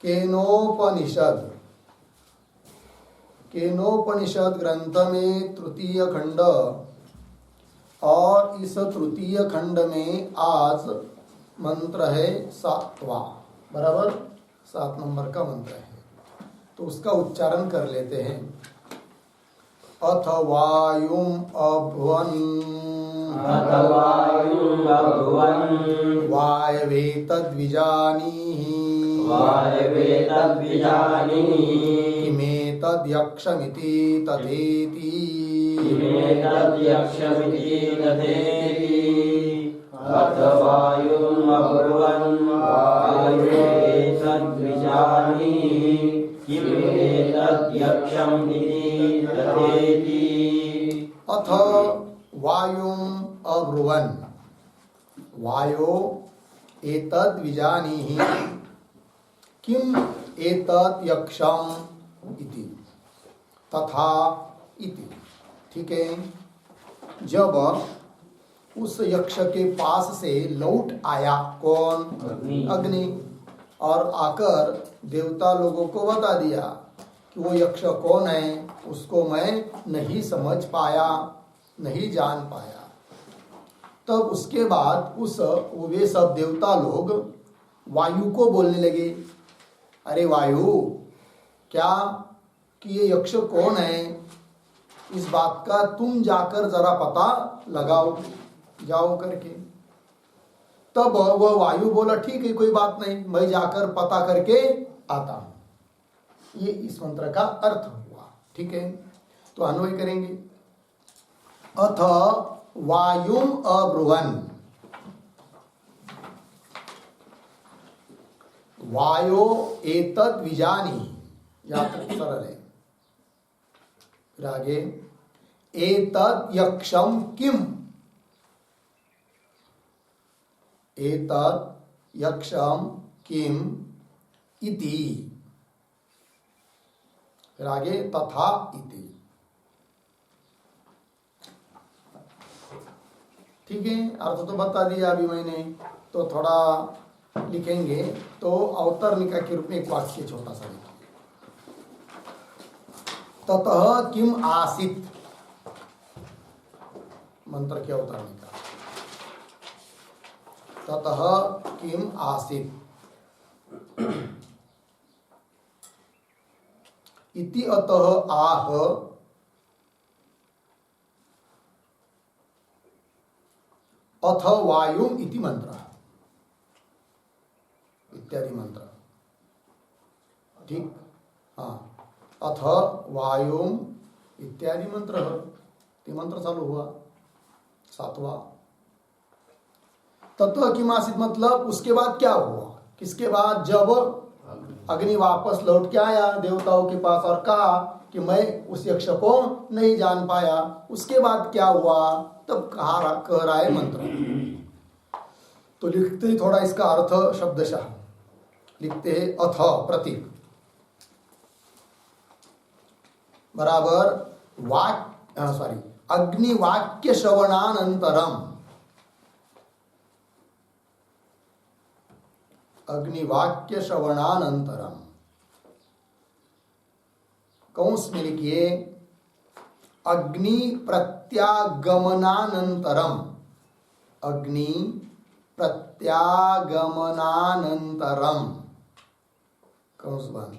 केनोपनिषद केनोपनिषद ग्रंथ में तृतीय खंड, और इस तृतीय खंड में आज मंत्र है 7वां, बराबर 7 नंबर का मंत्र है। तो उसका उच्चारण कर लेते हैं। अथ वायुम अभ्रुवन् वायवे तद्विजानीहि किमेतद्यक्षमिति तथेति अथ वायुम् अब्रुवन् वायवे तद्विजानीहि किमेतद्यक्षम् इति तथेति। अथ वायुम् अब्रुवन् वायो एतद्विजानीहि किम एतत् यक्षम् इति तथा इति। ठीक है, जब उस यक्ष के पास से लौट आया कौन? अग्नि, और आकर देवता लोगों को बता दिया कि वो यक्ष कौन है, उसको मैं नहीं समझ पाया, नहीं जान पाया। तब उसके बाद वे सब देवता लोग वायु को बोलने लगे, अरे वायु, क्या कि ये यक्ष कौन है, इस बात का तुम जाकर जरा पता लगाओ, जाओ करके। तब वह वायु बोला, ठीक है, कोई बात नहीं, मैं जाकर पता करके आता हूं। ये इस मंत्र का अर्थ हुआ। ठीक है, तो अन्वय करेंगे। अथ वायुम अब्रुवन्, वायो एतद् विजानी, या तक सरल है। फिर आगे एतद् यक्षम किम, एतद् यक्षम किम इति। फिर आगे तथा इति। ठीक है, अर्थ तो बता दिया अभी मैंने, तो थोड़ा लिखेंगे। तो अवतरणिका के रूप में एक वाक्य छोटा सा लिखिए। ततः किम आसीत, मंत्र की अवतरणिका। ततः किम आसीत इति अतः आह अथ वायुम इति मंत्र इत्यादि मंत्र। ठीक, हाँ, अथ वायुम इत्यादि मंत्र, ते मंत्र चालू हुआ 7वां। तत्व की मासिक मतलब उसके बाद क्या हुआ, किसके बाद? जब अग्नि वापस लौट के आया देवताओं के पास और कहा कि मैं उस यक्ष को नहीं जान पाया, उसके बाद क्या हुआ, तब कह रहा है मंत्र। तो लिखते ही थोड़ा इसका अर्थ शब्दशः लिखते हैं। अथ प्रतीक बराबर अग्निवाक्य श्रवणानंतरम, अग्निवाक्य श्रवणानंतरम, कौंस में लिखिए अग्नि प्रत्यागमनानंतरम, अग्नि प्रत्यागमनानंतरम, कौंस बंद।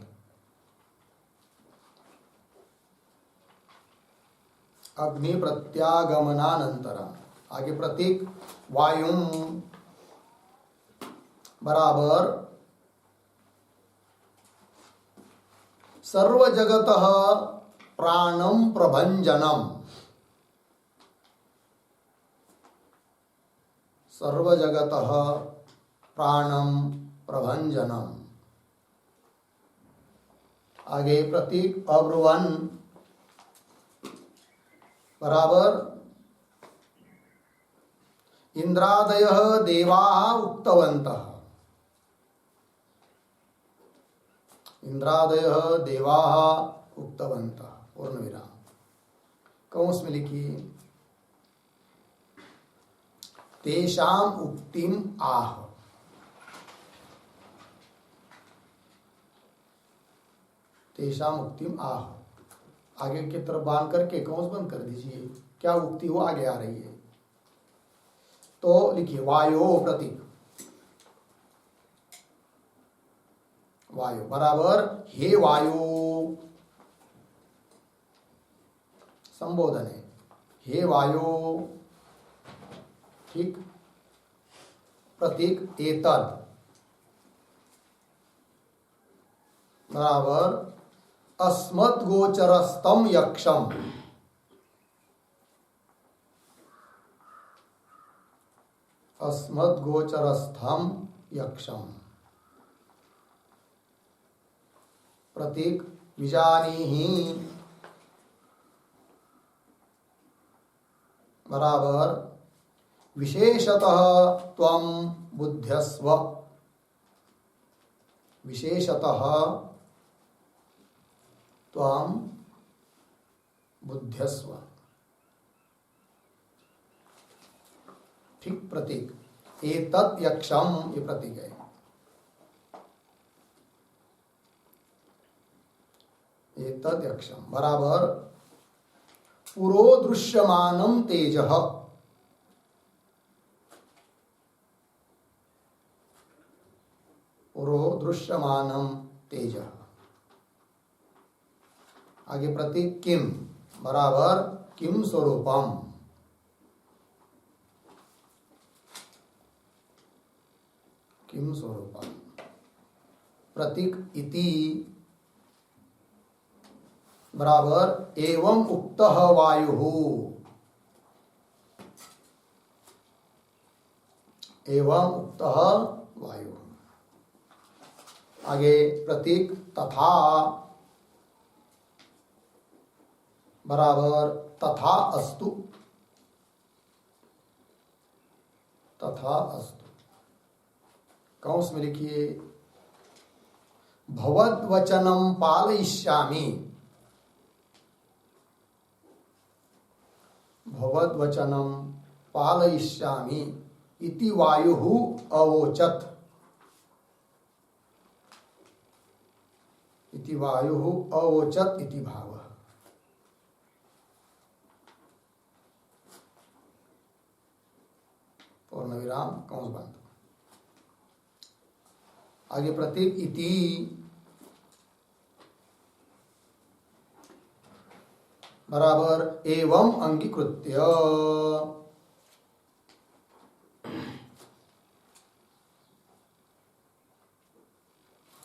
अग्नि प्रत्यागमनानंतरम, आगे प्रतीक वायुम बराबर सर्व जगतः प्राणम प्रभंजनम, सर्व जगतः प्राणम प्रभंजनम। आगे प्रतीक अब्रुवन् बराबर इंद्रादयः देवाः उक्तवन्तः, इंद्रादयः देवाः उक्तवन्तः, पूर्ण विराम। कौंस में लिखिए तेषाम उक्तिम आह, तेषा मुक्तिम आह। आगे की तरफ बांध करके कौन बंद कर दीजिए, क्या उक्ति वो आगे आ रही है। तो लिखिए वायो प्रतीक, वायु बराबर हे वायु, संबोधन है हे वायु, ठीक। प्रतीक एतद बराबर अस्मद्गोचरस्तम यक्षम, अस्मद्गोचरस्थम यक्षम। प्रतीक विजानीहि बराबर विशेषतः त्वं बुध्यस्व, विशेषतः त्वं बुध्यस्व, ठीक। प्रतीक एतत् यक्षम, ये प्रतीक है। एतत् यक्षम बराबर पुरो दृश्यमानं तेजः, पुरो दृश्यमानं तेजः। आगे प्रतीक किम बराबर किम स्वरूपम, किम स्वरूपम। प्रतीक इति बराबर एवं उक्तः वायुः, एवं उक्तः वायुः। आगे प्रतीक तथा बराबर तथा अस्तु, तथा अस्तु। कौंस में लिखिए भवद्वचनं पालयिष्यामि, भवद्वचनं पालयिष्यामि इति वायुः अवोचत्, इति वायुः अवोचत् इति भावः। पूर्ण विराम कौंस बंद। आगे प्रतीक इति बराबर एवं अंगीकृत्य,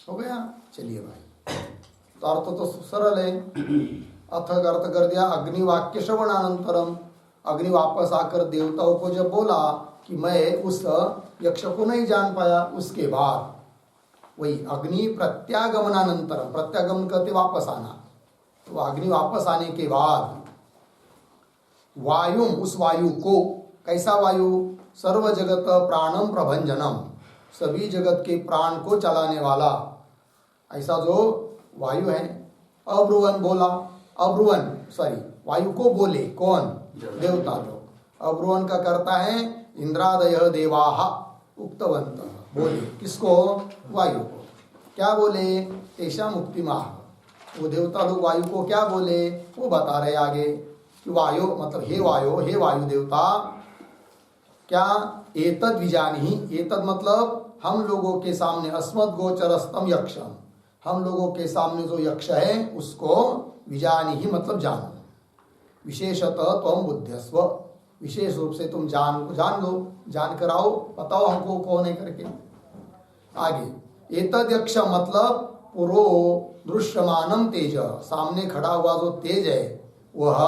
हो गया। चलिए भाई, तो अर्थ तो सरल है। अथ अर्थ कर दिया अग्नि वाक्य श्रवणानंतरम, अग्नि वापस आकर देवताओं को जब बोला कि मैं उस यक्ष को नहीं जान पाया, उसके बाद वही अग्नि प्रत्यागमनानंतरम, प्रत्यागमन कहते वापस आना, तो अग्नि वापस आने के बाद वायु, उस वायु को, कैसा वायु, सर्व जगत प्राणम प्रभंजनम, सभी जगत के प्राण को चलाने वाला, ऐसा जो वायु है। अब्रुवन बोला, अब्रुवन सॉरी वायु को बोले कौन, देवता लोग। अब्रुवन का करता है इंद्रादय देवाः उक्तवंत, बोले किसको, वायु को। क्या बोले, तेषा मुक्ति माह, वो देवता लोग वायु को क्या बोले वो बता रहे आगे कि वायु मतलब हे वायु देवता, क्या एतद विजानी, एतद मतलब हम लोगों के सामने, अस्मद गोचरस्तम यक्षम, हम लोगों के सामने जो यक्ष है उसको विजानी ही मतलब जानो, विशेषतः त्वं बुध्यस्व, विशेष रूप से तुम जान लो, जान कर आओ, बताओ हमको कौन है करके। आगे एतद यक्ष मतलब पुरो दृश्यमानम तेज, सामने खड़ा हुआ जो तेज है वह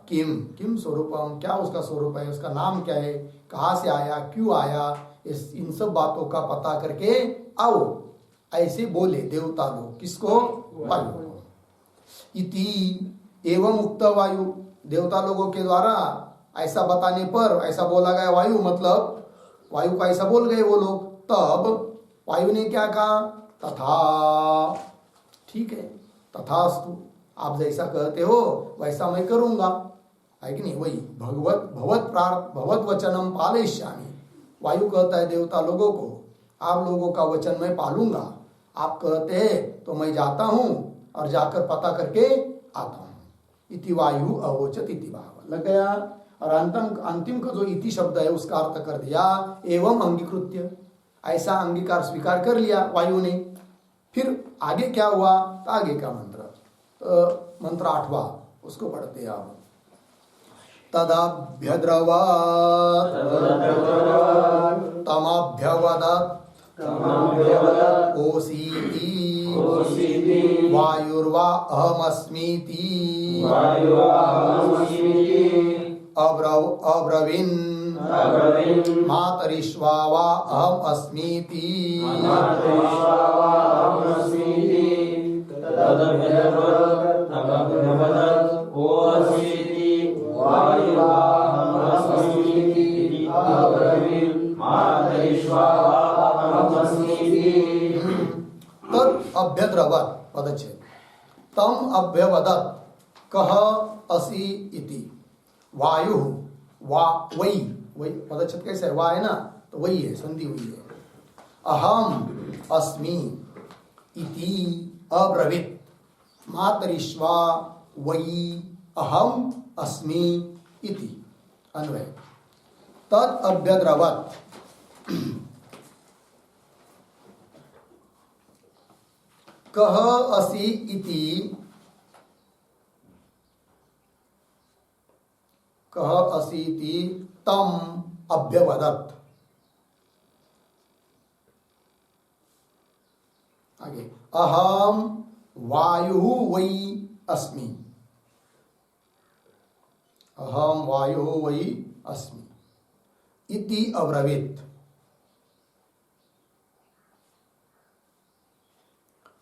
किम, किम स्वरूपम, क्या उसका स्वरूप है, उसका नाम क्या है, कहाँ से आया, क्यों आया, इन सब बातों का पता करके आओ, ऐसे बोले देवता लोग, किसको, वायु को। इति एवं उक्त वायु, देवता लोगों के द्वारा ऐसा बताने पर ऐसा बोला गया वायु, मतलब वायु का ऐसा बोल गए वो लोग। तब वायु ने क्या कहा, तथा, ठीक है, तथास्तु, आप जैसा कहते हो वैसा मैं करूंगा, है कि नहीं। वही भगवत वचनम पालयिष्यामि, वायु कहता है देवता लोगों को आप लोगों का वचन मैं पालूंगा, आप कहते हैं तो मैं जाता हूँ और जाकर पता करके आता हूं। इति वायु अवोचत इति भाव लग गया। और अंतिम का जो इति शब्द है उसका अर्थ कर दिया एवं अंगीकृत्य, ऐसा अंगीकार स्वीकार कर लिया वायु ने। फिर आगे क्या हुआ तो आगे का मंत्र, मंत्र 8वां उसको पढ़ते हैं आप। तदाभ्यद्रवत् तमभ्यवदत् ओसीति वायुर्वा अहमस्मीति अब्रवीन् मातरिश्वा वा अहम अस्मीति तद अभ्यद्रवत् पदच्छेद तम अभ्यवदत् कह असि इति वायु वा वही पदच्छेद कैसे है, वा है ना तो वही है, संधि हुई है। अहम अस्मि इति अब्रवीत् मातरिश्वा वही अहम अस्मि इति अन्वय। तद अभ्यद्रवत् कह असि इति कह असीति तम अभ्यवदत्। आगे अहम वायु वै अस्मि, अहम वायु वै अस्मि इति अब्रवीत्।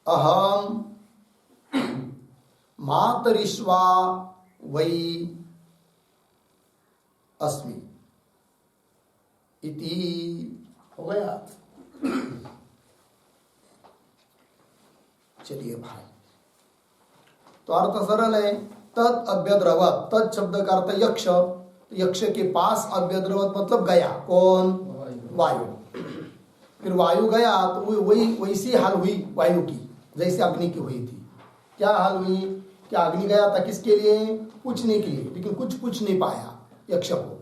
अहम मातरिश्वा वै अस्मि इति हो गया। चलिए भाई, तो अर्थ सरल है। तद अभ्यद्रवत्, तद शब्द का अर्थ यक्ष, यक्ष के पास अभ्यद्रवत् मतलब गया, कौन? वायु। फिर वायु गया तो वही वैसी हाल हुई वायु की जैसे अग्नि की हुई थी। क्या हाल हुई कि अग्नि गया था किसके लिए? पूछने के लिए, लेकिन कुछ पूछ नहीं पाया यक्ष को,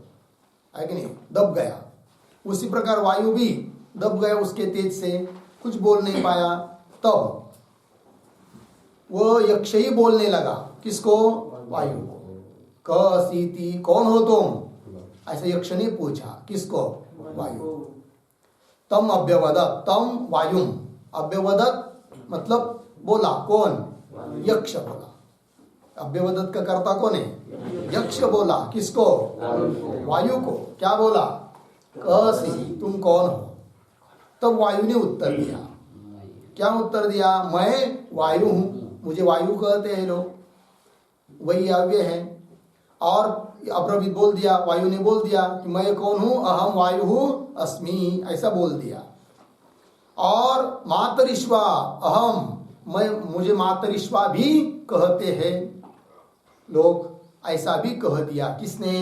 है कि नहीं, दब गया। उसी प्रकार वायु भी दब गया उसके तेज से, कुछ बोल नहीं पाया। तब वो यक्ष ही बोलने लगा, किसको? वायु को। कसीति, कौन हो तुम? ऐसे यक्ष ने पूछा, किसको? वायु। तम अभ्यवदत्, तम वायुम अभ्यवदत् मतलब बोला, कौन? यक्ष बोला। अभ्यवदत् का कर्ता कौन है? यक्ष बोला, किसको? वायु को। क्या बोला? कसी, तुम कौन हो? तब वायु ने उत्तर दिया। क्या उत्तर दिया? मैं वायु हूं, मुझे वायु कहते हैं लोग, वही अव्यय है। और अब्रवीत बोल दिया, वायु ने बोल दिया कि मैं कौन हूं? अहम वायु अस्मि, ऐसा बोल दिया। और मातरिश्वा, अहम, मैं, मुझे मातरिश्वा भी कहते हैं लोग, ऐसा भी कह दिया। किसने?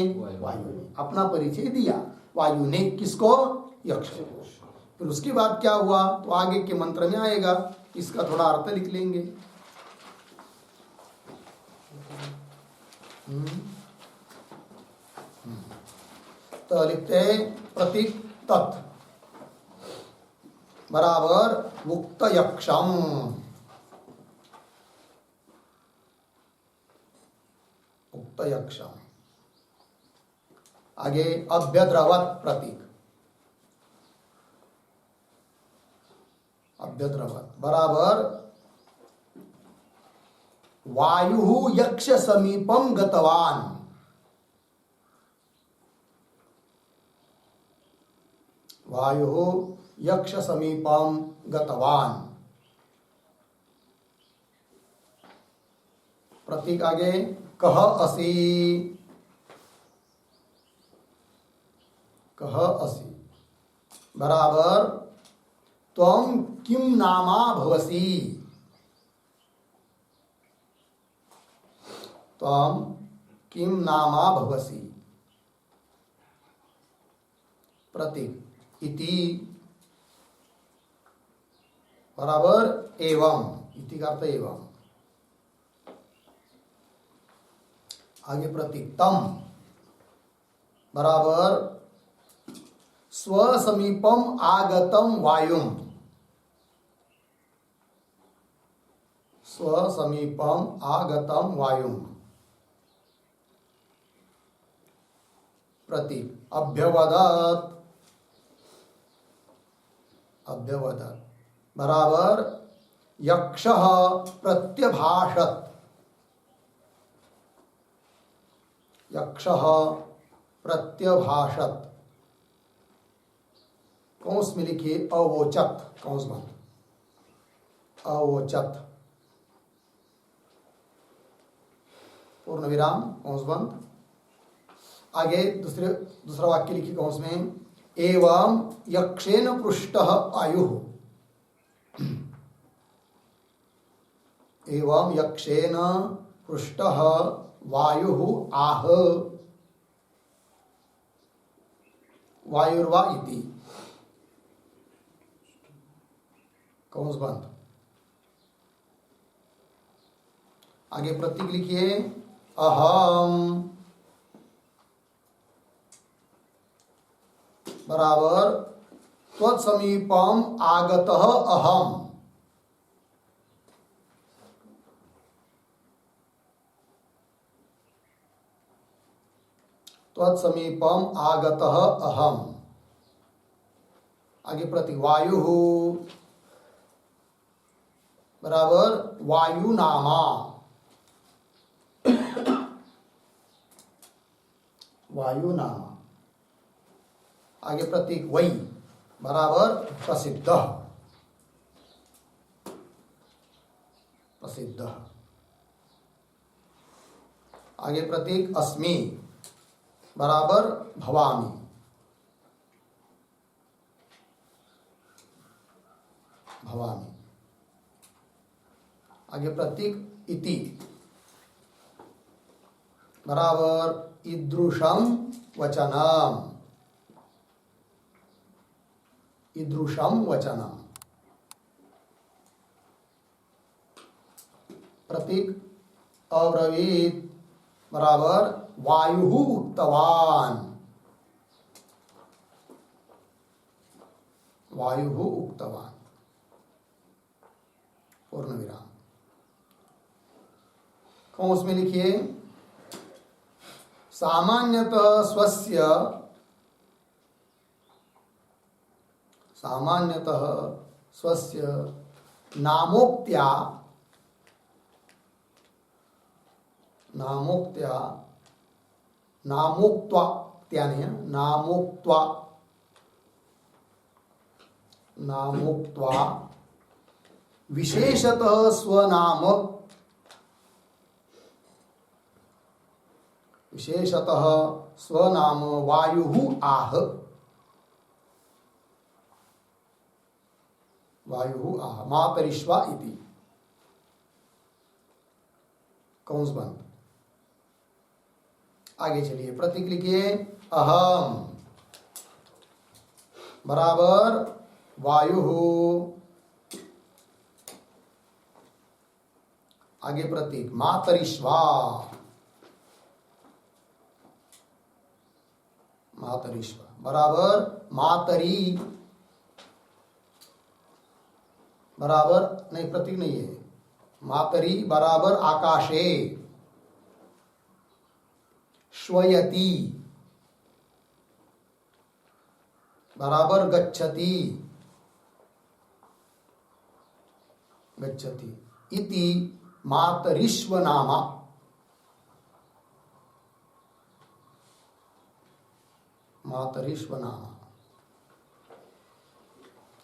वायु ने अपना परिचय दिया। वायु ने किसको? यक्ष को। फिर उसके बाद क्या हुआ तो आगे के मंत्र में आएगा, इसका थोड़ा अर्थ लिख लेंगे। तो लिखते हैं प्रतीक तत् बराबर मुक्त यक्षम, मुक्त यक्षम। आगे अभ्यद्रवत् प्रतीक, अभ्यद्रवत् बराबर वायु यक्ष समीपम गतवान, वायु यक्ष समीपम गतवान। प्रतीक आगे कह असि, कह असि बराबर त्वं किम नामा भवसि, त्वं किम नामा भवसि। प्रतीक इति बराबर एवं, इति का अर्थ एवं। आगे प्रतीक तम बराबर स्वसमीपम आगतम वायुम, स्वसमीपम आगतम वायुम। प्रतीक अभ्यवदत, अभ्यवदत बराबर यक्षः प्रत्यभाषत, यक्षः प्रत्यभाषत। कौंस में लिखिए अवोचत, कौंस बंद, अवोचत पूर्ण विराम कौंस बंद। आगे दूसरा वाक्य लिखिए कौंस में, एवं यक्षेन पृष्टः आयुः, एवं यक्षेन पृष्टः वायुः आह, वायुर्वा इति, कौंस बंद। आगे प्रतीक लिखिए अहम बराबर त्वत्समीपम आगतः अहम, त्वत्समीपम आगतः अहम। आगे प्रतीक वायु बराबर वायु नामा, वायु नामा। आगे प्रतीक वै बराबर प्रसिद्ध, प्रसिद्ध। आगे प्रतीक अस्मि बराबर भवामि, भवामि। आगे प्रतीक इति बराबर ईदृशम वचनम, ईदृशम वचनम। प्रतीक अब्रवीत बराबर वायु उक्तवान, वायु उक्तवान पूर्ण विराम। कौंस में लिखिए सामान्यतः स्वस्य, सामान्यतः स्वस्य नामोक्त्या, नामोक्त्या, नामोक्त्वा त्या नहीं है, नामोक्त्वा, नामोक्त्वा विशेषतः स्वनाम, विशेषतः स्वनाम वायु आह, वायु आह मातरिश्वा इति, कौंस बंद। आगे चलिए प्रतीक लिखिए अहम बराबर वायु, आगे प्रतीक मातरिश्वा, मातरिश्वा बराबर मातरी, बराबर नहीं, प्रतीक नहीं है, मातरी बराबर आकाशे, श्वयति बराबर गच्छति, गच्छति इति मातरिश्व नामा, मातरिश्व नामा।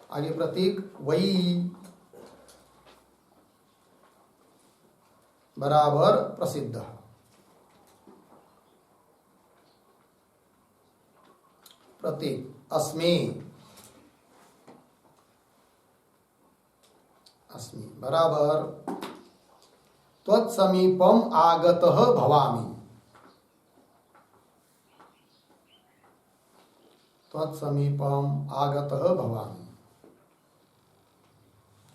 आगे प्रतीक वै बराबर प्रसिद्ध, प्रतीक अस्मि, अस्मि बराबर त्वत्समीपम आगतः भवामि, त्वत्समीपम आगतः भवामि।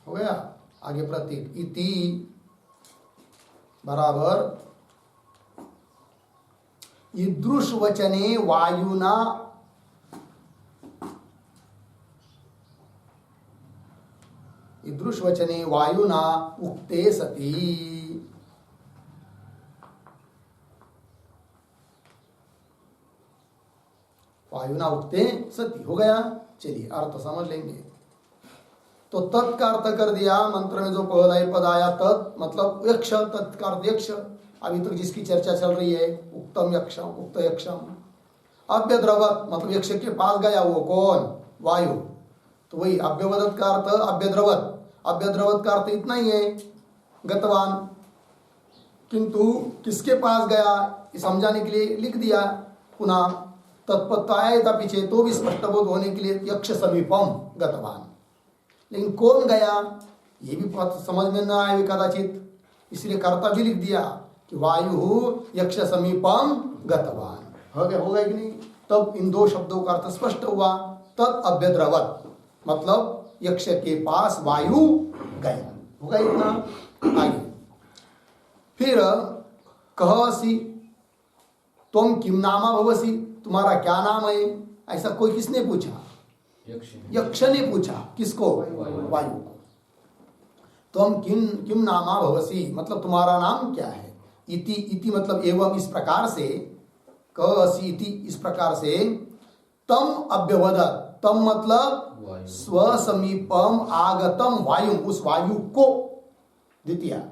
हो गया। आगे प्रतीक इति बराबर ईदृश वचने वायुना ईदृश वचने वायुना उक्ते सती वायुना उक्ते सती हो गया। चलिए अर्थ समझ लेंगे। तो तत् का अर्थ कर दिया मंत्र में जो पहला पद आया तत् मतलब यक्ष, तत् का अर्थ यक्ष। अभी तक जिसकी चर्चा चल रही है उक्तम यक्षम उक्त यक्षम। अभ्यद्रवत मतलब यक्ष के पास गया वो कौन? वायु। तो वही अभ्यवदत का अर्थ अभ्यद्रवत। अभ्यद्रवत का अर्थ इतना ही है गतवान, किंतु किसके पास गया ये समझाने के लिए लिख दिया पुनः। तत्पत्ता आया था पीछे तो भी स्पष्टबोध होने के लिए यक्ष समीपम गतवान। लेकिन कौन गया ये भी समझ में न आए कदाचित, इसलिए कर्ता भी लिख दिया कि वायु यक्ष समीपम गतवान। होगा कि नहीं? तब इन दो शब्दों का अर्थ स्पष्ट हुआ। तत् अभ्यद्रवत मतलब यक्ष के पास वायु गया। होगा इतना? आगे फिर कहसी तुम किम नामा भवसी, तुम्हारा क्या नाम है? ऐसा कोई किसने पूछा? यक्ष ने पूछा। किसको? वायु को। तुम किम नामा भवसी मतलब तुम्हारा नाम क्या है? इति इति मतलब एवं इस प्रकार से, कहसी इति इस प्रकार से, तम अभ्यवदत तम मतलब स्वसमीपम आगतम वायु उस वायु को, द्वितीय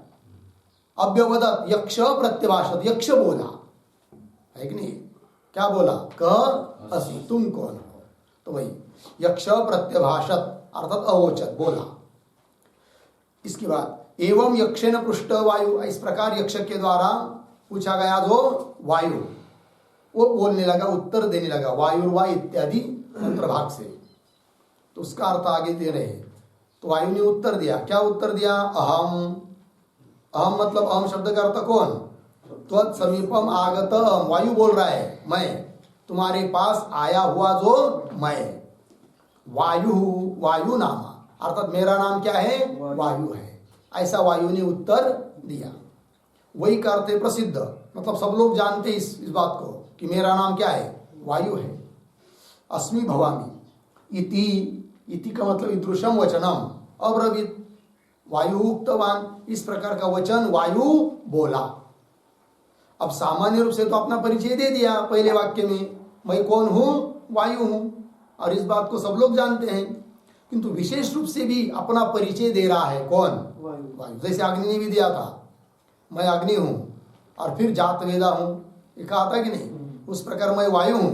अभ्यवदत यक्ष प्रत्यभाषत यक्ष बोला है कि नहीं? क्या बोला? कह असि तुम कौन हो? तो वही यक्ष प्रत्यभाषत अर्थात अवोचत बोला। इसके बाद एवं यक्षेन पृष्ठ वायु, इस प्रकार यक्ष के द्वारा पूछा गया जो वायु वो बोलने लगा, उत्तर देने लगा वायुर्वा इत्यादि मंत्र भाग से। तो उसका अर्थ आगे दे रहे। तो वायु ने उत्तर दिया। क्या उत्तर दिया? अहम। अहम मतलब अहम शब्द का अर्थ कौन? त्वत् समीपम आगत। वायु बोल रहा है मैं तुम्हारे पास आया हुआ जो मैं। वायु नामा अर्थात मेरा नाम क्या है? वायु है। ऐसा वायु ने उत्तर दिया। वही का अर्थ है प्रसिद्ध मतलब सब लोग जानते इस बात को कि मेरा नाम क्या है? वायु है। अस्मि भवामि इति का मतलब ईदृशम वचनम अब्रवीत वायु उक्तवान, इस प्रकार का वचन वायु बोला। अब सामान्य रूप से तो अपना परिचय दे दिया पहले वाक्य में, मैं कौन हूं? वायु हूं, और इस बात को सब लोग जानते हैं। किंतु विशेष रूप से भी अपना परिचय दे रहा है कौन? वायु। जैसे अग्नि ने भी दिया था मैं अग्नि हूं, और फिर जात वेदा हूं, ये कहा था कि नहीं? उस प्रकार मैं वायु हूं,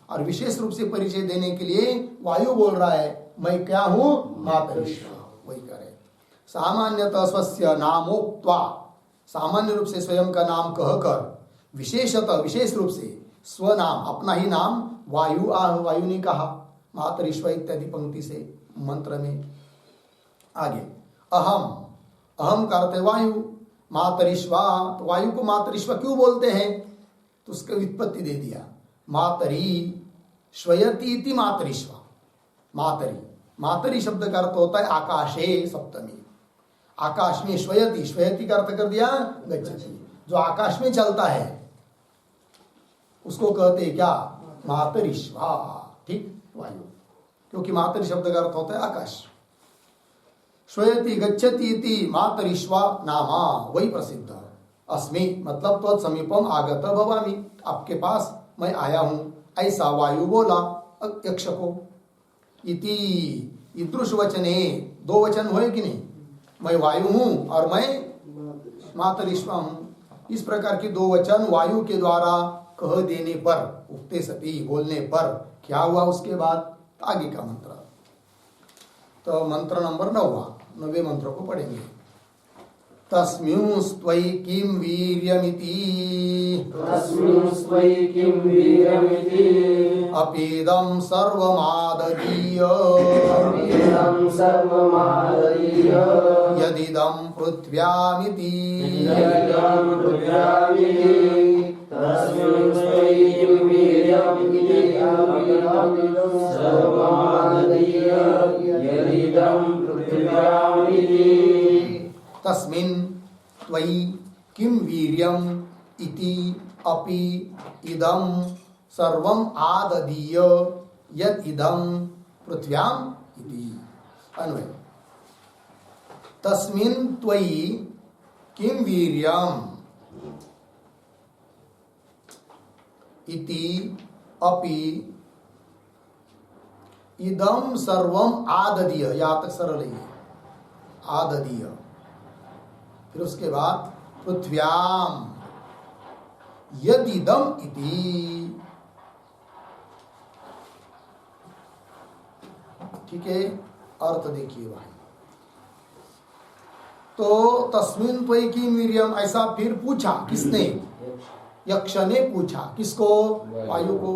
और विशेष रूप से परिचय देने के लिए वायु बोल रहा है मैं क्या हूं? मातरिश्वा। वही करे सामान्यतः स्वस्य नामोक्त्वा, सामान्य रूप से स्वयं का नाम कहकर, विशेषतः विशेष रूप से स्वनाम अपना ही नाम वायु वायु ने कहा मातरिश्वा इत्यादि पंक्ति से मंत्र में। आगे अहम, अहम का अर्थ है वायु। मातरिश्वा, तो वायु को मातरिश्वा क्यों बोलते हैं? तो उसका व्युत्पत्ति दे दिया। मातरी श्वयति इति मातरिश्वा। मातरी, मातरी शब्द का अर्थ होता है आकाशे सप्तमी। आकाश में श्वयति, श्वयति का अर्थ कर दिया गच्छति, जो आकाश में चलता है उसको कहते हैं क्या? मातरिश्वा। ठीक, वायु, क्योंकि मातरि शब्द का अर्थ होता है आकाश। श्वयति गच्छति इति मातरिश्वा नामा, वही प्रसिद्ध। अस्मि मतलब तो समीपम आगत भवामि, आपके पास मैं आया हूं, ऐसा वायु बोला यक्ष को। इति ईदृश वचने, दो वचन हुए कि नहीं? मैं वायु हूं और मैं मातरिश्वा हूं। इस प्रकार के दो वचन वायु के द्वारा कह देने पर, उक्ते सती बोलने पर क्या हुआ? उसके बाद आगे का मंत्र। तो मंत्र नंबर 9वें मंत्र को पढ़ेंगे। तस्मिंस्त्वयि किं वीर्यमिति, तस्मिंस्त्वयि किं वीर्यमिति, अपेदं सर्वमाददीय, अपेदं सर्वमाददीय, यदिदं पृथ्व्यामिति, यदिदं पृथ्व्यामिति, तस्मिंस्त्वयि किं वीर्यमिति, अपेदं सर्वमाददीय, यदिदं पृथ्व्यामिति। तस्मिन् त्वयि किं वीर्यम् इति अपि इदं सर्वम आददीय यद इदं पृथ्व्याम इति। अन्वय तस्मिन् त्वयि किं वीर्यम् इति अपि इदं सर्वम आददीय, यहाँ तक सरल है, आददीय। फिर उसके बाद पृथ्व्याम यदिदम इति। ठीक है, अर्थ देखिए भाई। तो तस्मिन् त्वयि किं वीर्यम्, ऐसा फिर पूछा किसने? यक्ष ने पूछा। किसको? वायु को।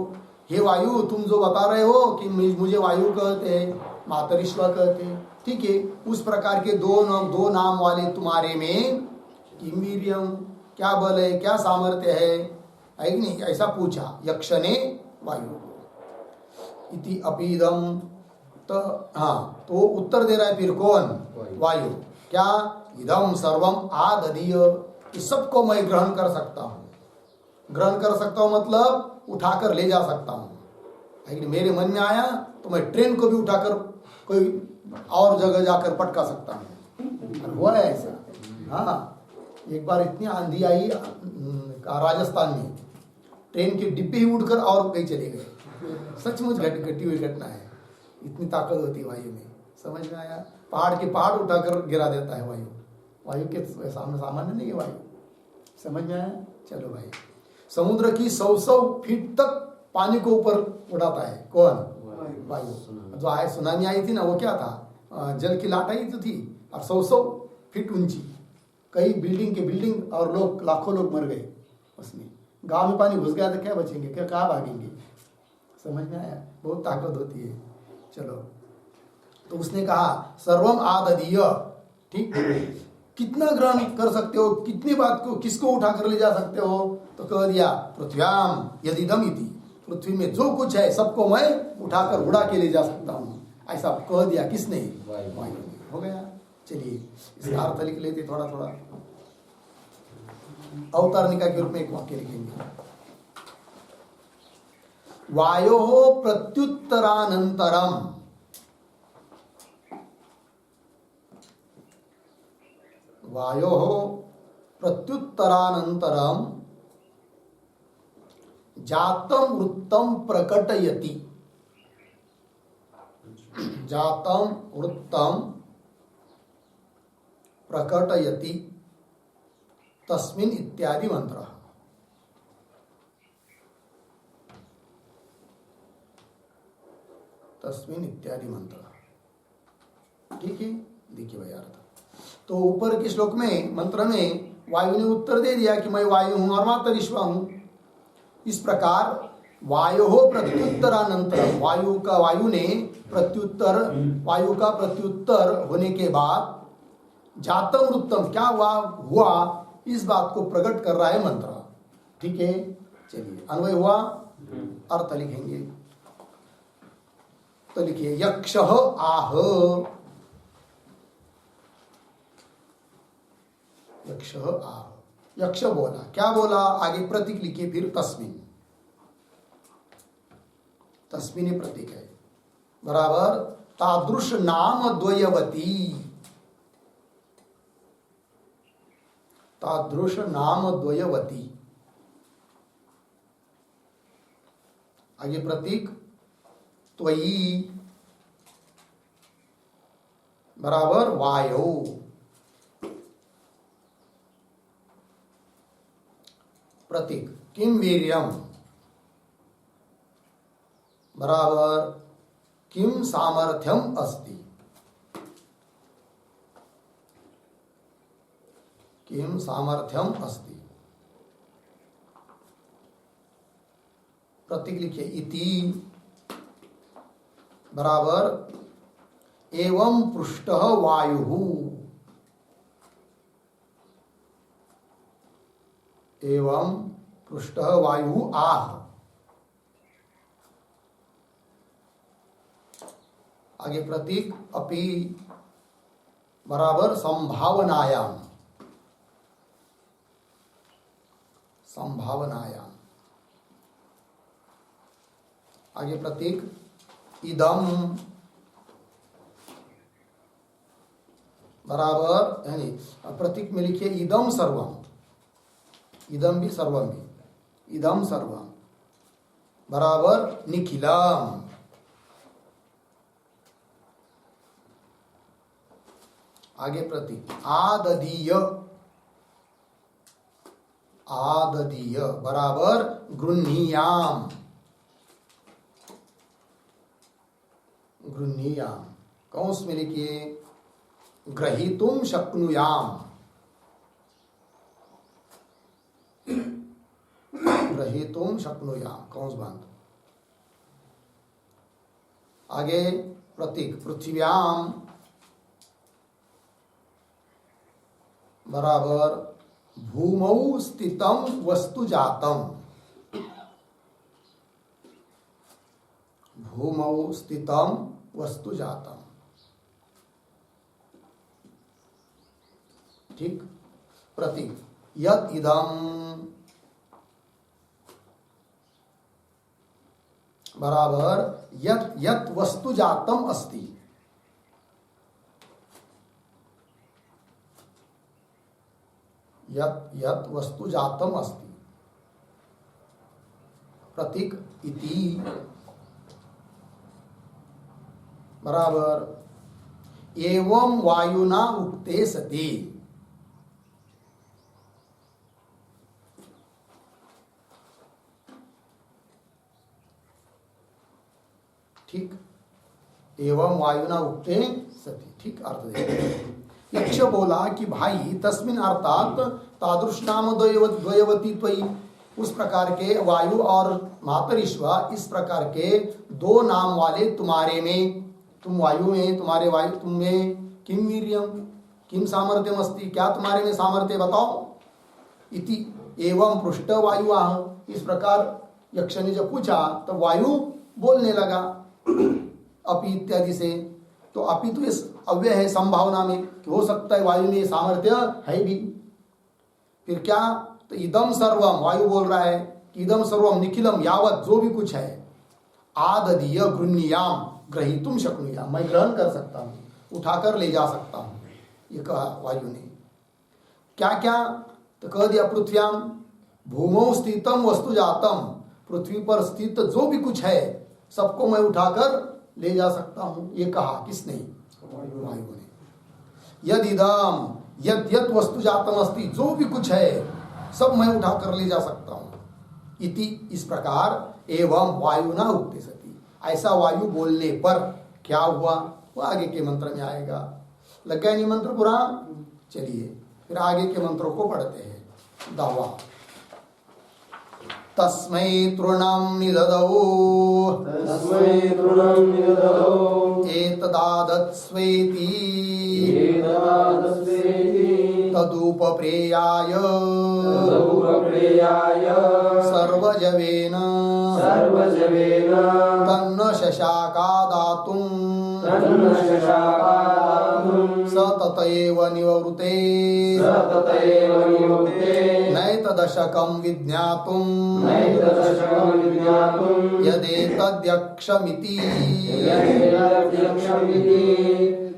हे वायु, तुम जो बता रहे हो कि मुझे वायु कहते हैं, मातरिश्व कहते हैं, ठीक है, उस प्रकार के दो नाम वाले तुम्हारे में किम वीर्यम, क्या बल है, क्या सामर्थ्य है कि नहीं? ऐसा पूछा यक्ष ने वायु को। इति अपीदम, तो हाँ, तो उत्तर दे रहा है फिर कौन? वायु। क्या? इदम सर्वम आददीय, इस सबको मैं ग्रहण कर सकता हूँ। ग्रहण कर सकता हूँ मतलब उठाकर ले जा सकता हूँ। लेकिन मेरे मन में आया तो मैं ट्रेन को भी उठाकर कोई और जगह जाकर पटका सकता हूँ। हुआ है ऐसा। हाँ, एक बार इतनी आंधी आई राजस्थान में, ट्रेन के डिब्बे ही उड़कर और कहीं चले गए। सचमुच घटी हुई घटना है। इतनी ताकत होती है वायु में, समझ में आया? पहाड़ के पहाड़ उठाकर गिरा देता है वायु। वायु के सामने सामान्य नहीं है वायु, समझ में आया? चलो भाई, समुद्र की 100 फीट तक पानी को ऊपर उड़ाता है कौन? वायु। जो आए सुनामी आई थी ना, वो क्या था? जल की लाट आई तो थी, और 100 फीट ऊंची, कई बिल्डिंग और लोग, लाखों लोग मर गए उसमें। गांव में पानी घुस गया तो क्या बचेंगे, क्या कहाँ भागेंगे? समझ में आया? बहुत ताकत होती है। चलो, तो उसने कहा सर्वम आददीय, ठीक, कितना ग्रहण कर सकते हो, कितनी बात को, किसको उठा कर ले जा सकते हो? तो कह दिया पृथ्व्याम यदिदम इति, पृथ्वी में जो कुछ है सबको मैं उठाकर उड़ा के ले जा सकता हूँ। ऐसा कह दिया किसने? वायु ने। हो गया। चलिए इसका अर्थ लिख लेते थोड़ा थोड़ा। अवतारणिका के रूप में एक वाक्य लिखेंगे। वायो प्रत्युत्तरानंतरम, वायो प्रत्युत्तरानंतरम जातम वृत्तम प्रकटयति, जातम वृत्तम प्रकटयति तस्मिन् इत्यादि मंत्र। तस्मिन् इत्यादि मंत्र। ठीक है, देखिए भाई अर्थ। तो ऊपर के श्लोक में, मंत्र में वायु ने उत्तर दे दिया कि मैं वायु हूं और मातरिश्व हूं। इस प्रकार वायु प्रत्युत्तरानंतर, वायु ने प्रत्युत्तर, वायु का प्रत्युत्तर होने के बाद जातम वृत्तम, क्या हुआ इस बात को प्रकट कर रहा है मंत्र। ठीक है, चलिए अन्वय हुआ, अर्थ लिखेंगे। तो लिखिए यक्ष आह, यक्ष आह, यक्ष बोला। क्या बोला? आगे प्रतीक लिखिए फिर तस्मिन, तस्मिन प्रतीक है बराबर तादृश नाम द्वयवती, तादृश नाम द्वयवती। आगे प्रतीक त्वयी बराबर वायु, प्रतीक किम वीर्यम बराबर किम सामर्थ्यम अस्ति, किम सामर्थ्यम अस्ति। प्रतीक लिखिए इति बराबर एवं पृष्ठः वायुः, एवं पृष्ठः वायुः आह। आगे प्रतीक अपि बराबर संभावनायाम, संभावनायाम। आगे प्रतीक इदम बराबर, यानी प्रतीक में लिखिए इदम सर्वम, इदम भी सर्वम भी, इदम सर्वम बराबर निखिलम। आगे प्रतीक आददीय, आददीय बराबर गृह्णीयाम, गृह्णीयाम। कौंस में लिखिए ग्रहीतुम शक्नुयाम, ग्रहीतुम शक्नुयाम, कौंस बंद। आगे प्रतीक पृथ्व्याम बराबर भूमौ स्थितम वस्तु जातम, भूमौ स्थितम वस्तु जातम। ठीक। प्रतीक यत् इदम बराबर यत् यत् वस्तु जातम अस्ति, यत् यत् वस्तु जातम अस्ति। प्रतीक इति बराबर एवं वायुना उक्ते सति, ठीक। एवं वायुना उक्ते सति, ठीक अर्थ देखिए। यक्ष बोला कि भाई तस्मिन अर्थात तादृश नाम द्वयवती त्वयि, उस प्रकार के वायु और मातरिश्व इस प्रकार के दो नाम वाले तुम्हारे में, तुम वायु में, तुम्हारे वायु तुम में किम वीर्यम किम सामर्थ्यम अस्ति, क्या तुम्हारे में सामर्थ्य बताओ। इति एवं पृष्ठ वायु आह, इस प्रकार यक्ष ने जब पूछा तो वायु बोलने लगा अपि इत्यादि से। तो अपि तो इस अव्यय है संभावना में कि हो सकता है वायु में सामर्थ्य है भी। फिर क्या, तो इदम सर्वम, वायु बोल रहा है कि इदम सर्वम निखिलम यावत, जो भी कुछ है, आददीय गृह्णीयाम ग्रहीतुम शक्नुयाम, मैं ग्रहण कर सकता हूँ, उठाकर ले जा सकता हूँ, ये कहा वायु ने। क्या क्या, तो कह दिया पृथ्व्याम भूमौ स्थितम वस्तु जातम, पृथ्वी पर स्थित जो भी कुछ है सबको मैं उठाकर ले जा सकता हूँ, ये कहा किसने, वायु ने। यद इदम यद यद वस्तु जातम अस्ति, जो भी कुछ है सब मैं उठाकर ले जा सकता हूँ। इति इस प्रकार एवं वायु ना उक्ते सती, ऐसा वायु बोलने पर क्या हुआ वो आगे के मंत्र में आएगा। लग गया नहीं मंत्र पूरा। चलिए फिर आगे के मंत्रों को पढ़ते हैं। दावा तस्मै तृणं निददौ, तस्मै तृणं निददौ, एतदादत्स्वेति, एतदादत्स्वेति, तदुपप्रेयाय, तदुपप्रेयाय, सर्वजवेन, सर्वजवेन, तन्न शशाका दातुं, तन्न शशाका दातुं, स ततएव निवृते, स ततएव निवृते, नैतदशकं विज्ञातुं, नैतदशकं विज्ञातुं, यदेतद्यक्षमिति, यदेतद्यक्षमिति,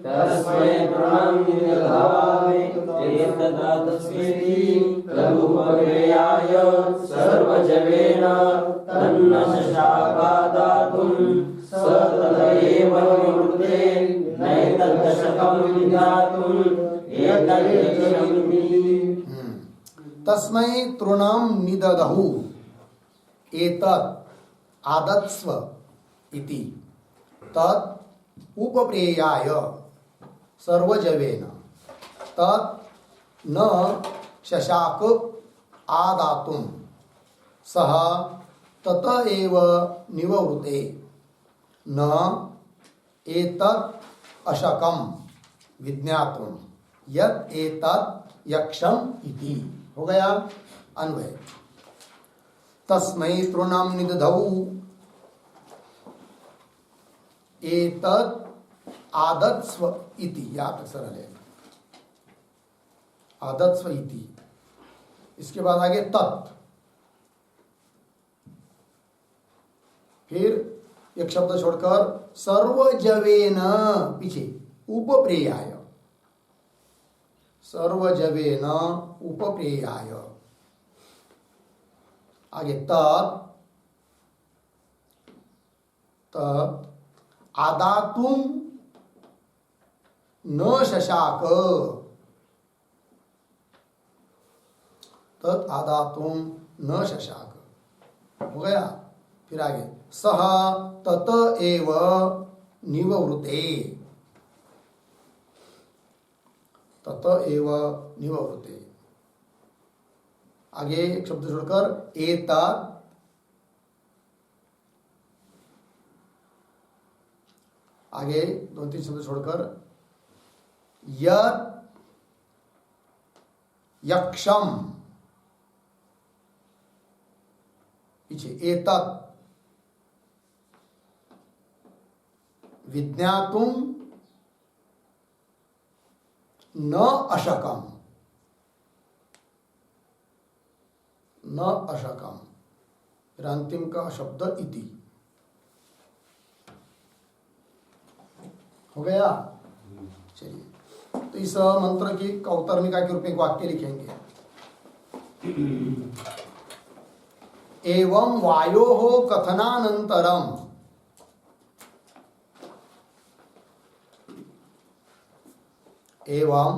तस्मै तृणं निददौ, एतदादत्स्वेति, तदुपप्रेयाय, सर्वजवेन, तन्न शशाका दातुं, स ततएव निवृते, नैतदशकं विज्ञातुं, एतद्यक्षमिति। तस्मै तृणं निददहु, एतत् आदत्स्व इति, तत् उपप्रेयाय सर्वजवेन, तत् न शशाक आदातुं, सः तत एव निवृते, न एतत् अशकं विज्ञातुं, यत् एतत् यक्षम इति। हो गया अन्वय। तस्मै तृणं निदधौ, एतत् आदत्स्व इति, याद सरल है, आदत्स्व इति। इसके बाद आगे तत्, फिर एक शब्द छोड़कर सर्वजवेन पीछे उपप्रेयाय, सर्वजवेन उपप्रेयाय, आगे तत् आदातुम न शशाक, तत् आदातुम न शशाक हो गया। फिर आगे सह तत एव निवृते, तत एव निवृते, आगे एक शब्द छोड़कर एतत्, आगे 2-3 शब्द छोड़कर यत् यक्षम, पीछे एतत् विज्ञातुम न अशकम, न अशकम, फिर अंतिम का शब्द इति हो गया। चलिए, तो इस मंत्र की अवतरणिका के रूप में एक वाक्य लिखेंगे। एवं वायोः कथनानंतरम, एवं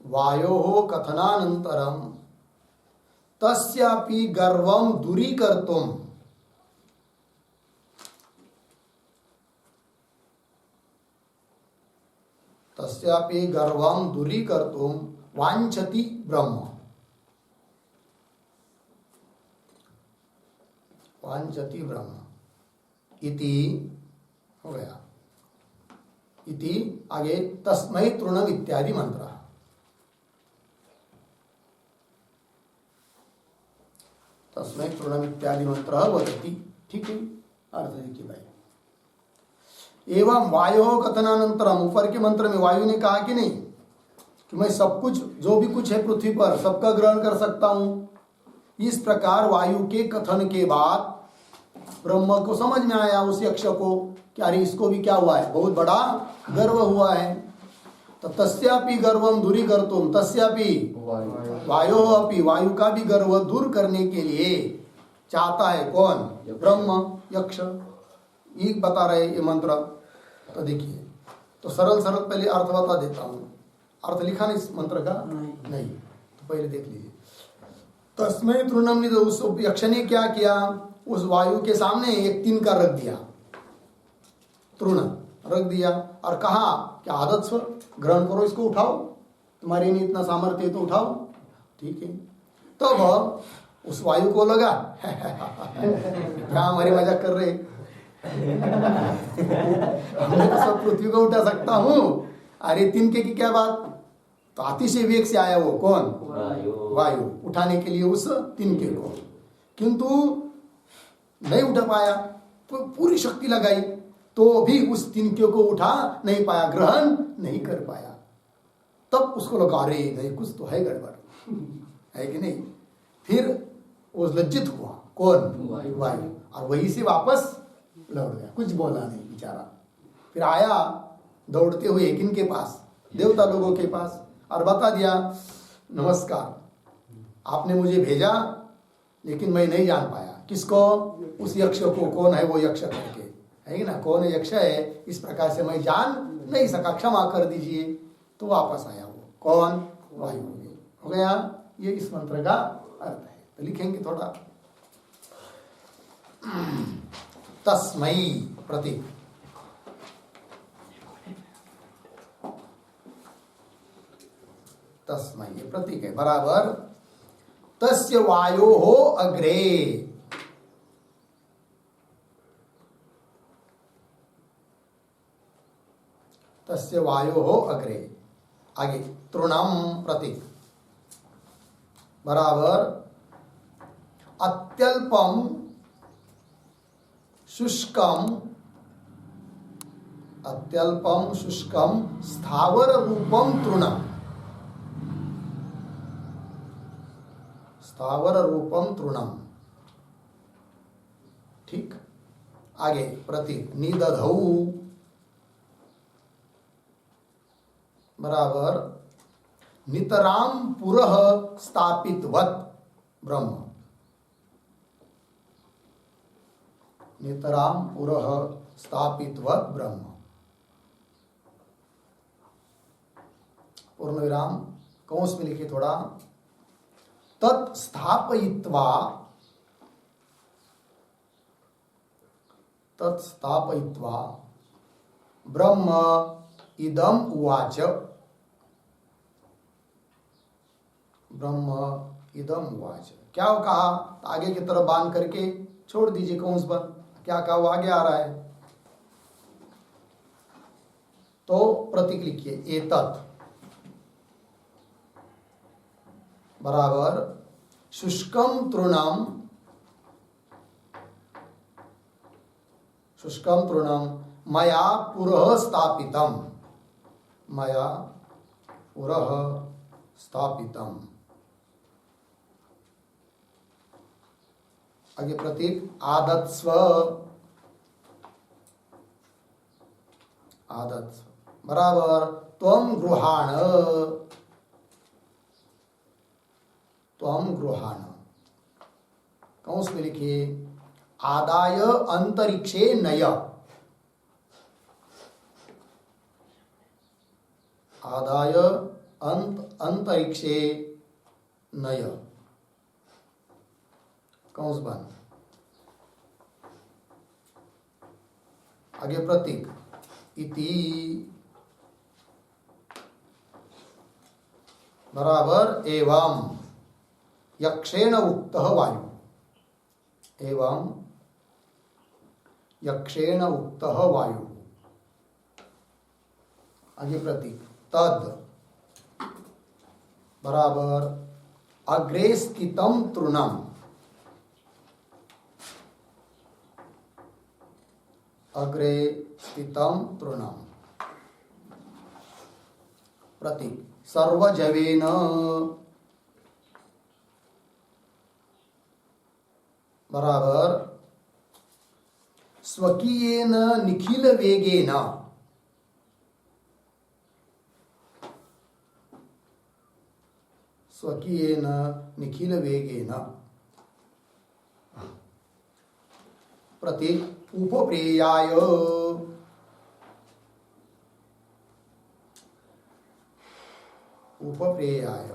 वायोः कथनानंतरम तस्यापि गर्वं दूरीकर्तुं, तस्यापि गर्वं दूरीकर्तुं वाञ्छति ब्रह्म, वाञ्छति ब्रह्म इति हो गया। इति आगे तस्मै तृणम इत्यादि मंत्र, तस्मै तृणम इत्यादि मंत्र वदति। ठीक है, अर्थ देखिए भाई। एवं वायु कथनानंतरम, ऊपर के मंत्र में वायु ने कहा कि नहीं कि मैं सब कुछ, जो भी कुछ है पृथ्वी पर सबका ग्रहण कर सकता हूं। इस प्रकार वायु के कथन के बाद ब्रह्म को समझ में आया, उस यक्ष को, कि अरे इसको भी क्या हुआ है, बहुत बड़ा गर्व हुआ है। तो तस्यापि गर्वम दूरीकर्तुम, तस्यापि वायु अपि, वायु का भी गर्व दूर करने के लिए चाहता है कौन, ब्रह्म, यक्ष। ये बता रहे ये मंत्र। तो देखिए, तो सरल सरल पहले अर्थ बता देता हूं। अर्थ लिखा नहीं इस मंत्र का? नहीं, तो पहले देख लीजिए। तस्मै तृणम ने, तो उस यक्ष ने क्या किया, उस वायु के सामने एक तिनका रख दिया, तृण रख दिया, और कहा कि आदत स्वर ग्रहण करो, इसको उठाओ, तुम्हारे में इतना सामर्थ्य है तो उठाओ। ठीक है, तब उस वायु को लगा क्या हमारी मजाक कर रहे मैं तो सब पृथ्वी को उठा सकता हूं, अरे तिनके की क्या बात। तो अतिशय वेग से आया वो कौन, वायु, उठाने के लिए उस तिनके को, किंतु नहीं उठा पाया। तो पूरी शक्ति लगाई तो भी उस तिनके को उठा नहीं पाया, ग्रहण नहीं कर पाया। तब उसको लगा अरे नहीं, कुछ तो है गड़बड़, है कि नहीं। फिर वो लज्जित हुआ कौन, वायु, और वहीं से वापस लौट गया, कुछ बोला नहीं बेचारा। फिर आया दौड़ते हुए एक के पास, देवता लोगों के पास, और बता दिया नमस्कार, आपने मुझे भेजा लेकिन मैं नहीं जान पाया किसको, उस यक्ष को, कौन है वो यक्ष करके, है कि ना, कौन यक्ष है, इस प्रकार से मैं जान नहीं सका, क्षमा कर दीजिए। तो वापस आया वो कौन, वायु हो गया। ये इस मंत्र का अर्थ है। तो लिखेंगे थोड़ा, तस्मै प्रतीक, तस्मै ये प्रतीक है, बराबर तस्य वायोः अग्रे, तस्य वायोः अग्रे, आगे तृणम प्रतीक, बराबर अत्यल्पम शुष्कम, अत्यल्पम शुष्कम स्थावर रूपम तृणम, स्थावर रूपम तृणम। ठीक, आगे प्रतीक निदधौ बराबर नितराम पुरः स्थापितवत ब्रह्म, नितराम पुरः स्थापितवत ब्रह्म। पूर्ण विराम कौंस में लिखिए थोड़ा, तत्स्थापयित्वा ब्रह्म इदम उवाच, ब्रह्म इदम उवाच। क्या कहा? आगे की तरफ बांध करके छोड़ दीजिए कौंस बंद, क्या कहा वो आगे आ रहा है। तो प्रतीक लिखिए एतत् बराबर शुष्कम तृणम, शुष्कम तृणम मया पुरः स्थापितम, मया पुरः स्थापितम। आगे प्रतीक आदत्स्व, आदत्स्व बराबर त्वं गृहाण, त्वं गृहाण। कौंस में लिखिए आदाय अंतरिक्षे नय, आदाय अंतरिक्षे नय, कौंस बंद। आगे प्रतीक इति बराबर एवं यक्षेण उक्तः वायु, एवं यक्षेण उक्तः वायु। आगे प्रतीक तद बराबर अग्रे स्थितम तृणम, अग्रे स्थितम तृणम। प्रतीक सर्वजवेन बराबर स्वकीयेन निखिल वेगेन, स्वकीयेन निखिल वेगेन। प्रतीक उपप्रेयाय, उपप्रेयाय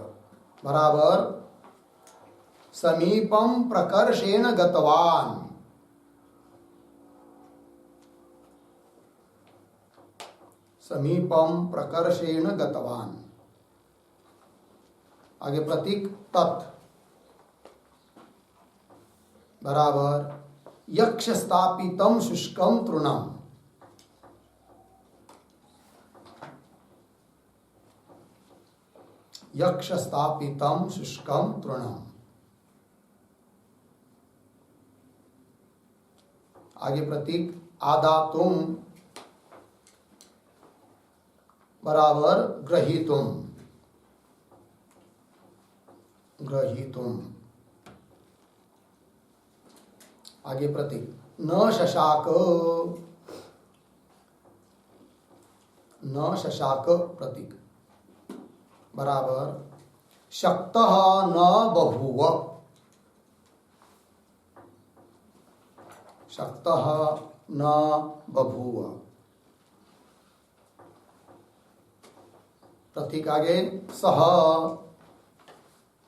बराबर समीपम प्रकर्षेण गतवान, समीपम प्रकर्षेण गतवान। आगे प्रतीक तत् बराबर यक्ष स्थापितम शुष्कम तृणम, यक्ष स्थापितम शुष्कम तृणम। आगे प्रतीक आदातुम बराबर ग्रहीतुम, ग्रहीतुम। आगे प्रतीक न शशाक, न शशाक प्रतीक बराबर शक्तः न बभूव, शक्तः न बभूव। प्रतीक आगे सह